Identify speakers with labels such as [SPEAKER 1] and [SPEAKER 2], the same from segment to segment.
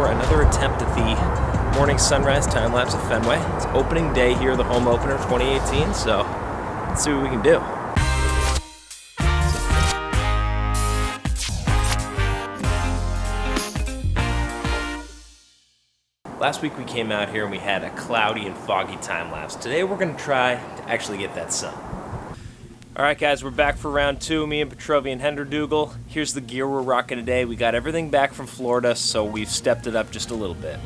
[SPEAKER 1] for another attempt at the morning sunrise time-lapse at Fenway. It's opening day here, the home opener 2018, so let's see what we can do. Last week we came out here and we had a cloudy and foggy time-lapse. Today we're going to try to actually get that sun. Alright guys, we're back for round two, me and Petrovi and Henderdugal. Here's the gear we're rocking today. We got everything back from Florida, so we've stepped it up just a little bit.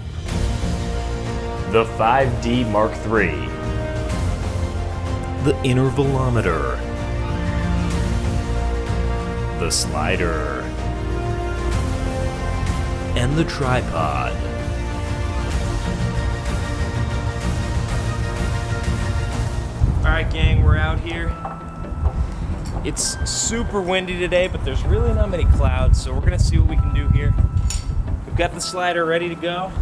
[SPEAKER 2] The 5D Mark III. The intervalometer. The slider. And the tripod.
[SPEAKER 1] Alright gang, we're out here. It's super windy today, but there's really not many clouds, so we're gonna see what we can do here. We've got the slider ready to go.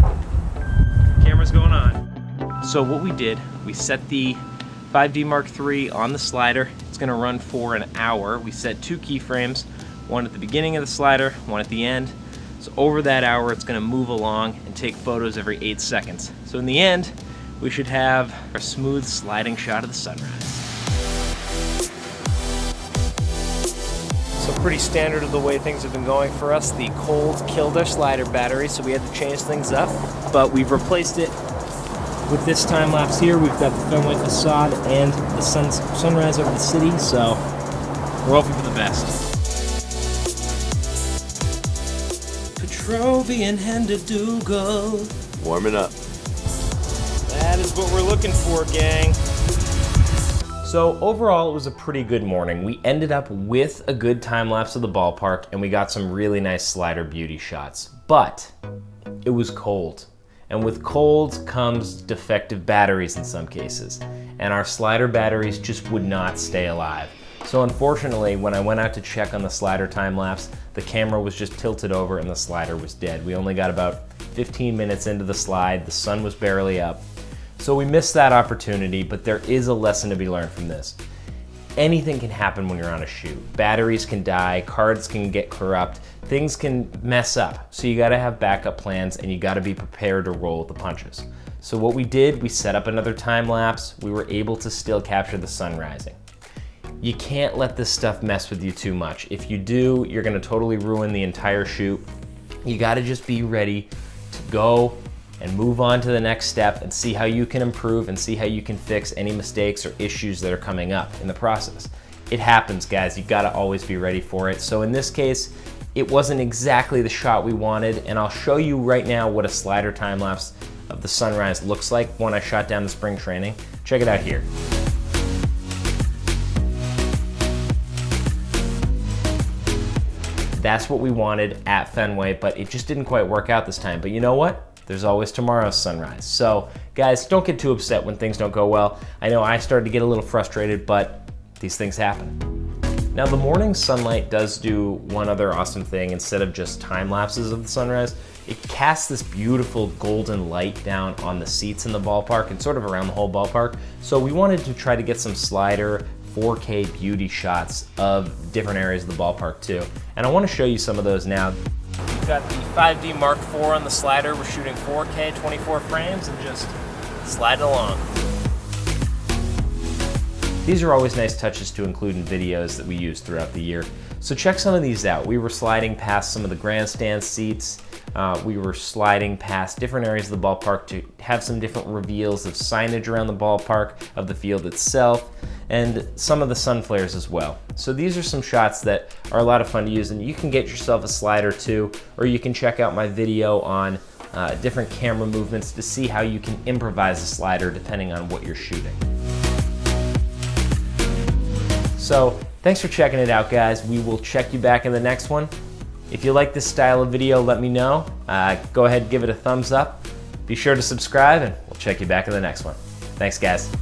[SPEAKER 1] Camera's going on. So what we did, we set the 5D Mark III on the slider. It's gonna run for an hour. We set two keyframes, one at the beginning of the slider, one at the end. So over that hour, it's gonna move along and take photos every 8 seconds. So in the end, we should have a smooth sliding shot of the sunrise. So pretty standard of the way things have been going for us. The cold killed our slider battery, so we had to change things up. But we've replaced it with this time lapse here. We've got the Fenway facade and the sunrise over the city, so we're hoping for the best. Petrovi and Henderdugal.
[SPEAKER 2] Warming up.
[SPEAKER 1] That is what we're looking for, gang. So overall, it was a pretty good morning. We ended up with a good time lapse of the ballpark and we got some really nice slider beauty shots, but it was cold. And with cold comes defective batteries in some cases. And our slider batteries just would not stay alive. So unfortunately, when I went out to check on the slider time lapse, the camera was just tilted over and the slider was dead. We only got about 15 minutes into the slide. The sun was barely up. So we missed that opportunity, but there is a lesson to be learned from this. Anything can happen when you're on a shoot. Batteries can die, cards can get corrupt, things can mess up. So you gotta have backup plans and you gotta be prepared to roll with the punches. So what we did, we set up another time lapse. We were able to still capture the sun rising. You can't let this stuff mess with you too much. If you do, you're gonna totally ruin the entire shoot. You gotta just be ready to go and move on to the next step and see how you can improve and see how you can fix any mistakes or issues that are coming up in the process. It happens, guys. You gotta always be ready for it. So in this case, it wasn't exactly the shot we wanted, and I'll show you right now what a slider time lapse of the sunrise looks like when I shot down the spring training. Check it out here. That's what we wanted at Fenway, but it just didn't quite work out this time. But you know what? There's always tomorrow's sunrise. So guys, don't get too upset when things don't go well. I know I started to get a little frustrated, but these things happen. Now the morning sunlight does do one other awesome thing. Instead of just time lapses of the sunrise, it casts this beautiful golden light down on the seats in the ballpark and sort of around the whole ballpark. So we wanted to try to get some slider 4K beauty shots of different areas of the ballpark too. And I want to show you some of those now. We've got the 5D Mark IV on the slider. We're shooting 4K, 24 frames, and just sliding along. These are always nice touches to include in videos that we use throughout the year. So check some of these out. We were sliding past some of the grandstand seats. We were sliding past different areas of the ballpark to have some different reveals of signage around the ballpark, of the field itself, and some of the sun flares as well. So these are some shots that are a lot of fun to use, and you can get yourself a slider too, or you can check out my video on different camera movements to see how you can improvise a slider depending on what you're shooting. So thanks for checking it out, guys. We will check you back in the next one. If you like this style of video, let me know. Go ahead and give it a thumbs up. Be sure to subscribe, and we'll check you back in the next one. Thanks, guys.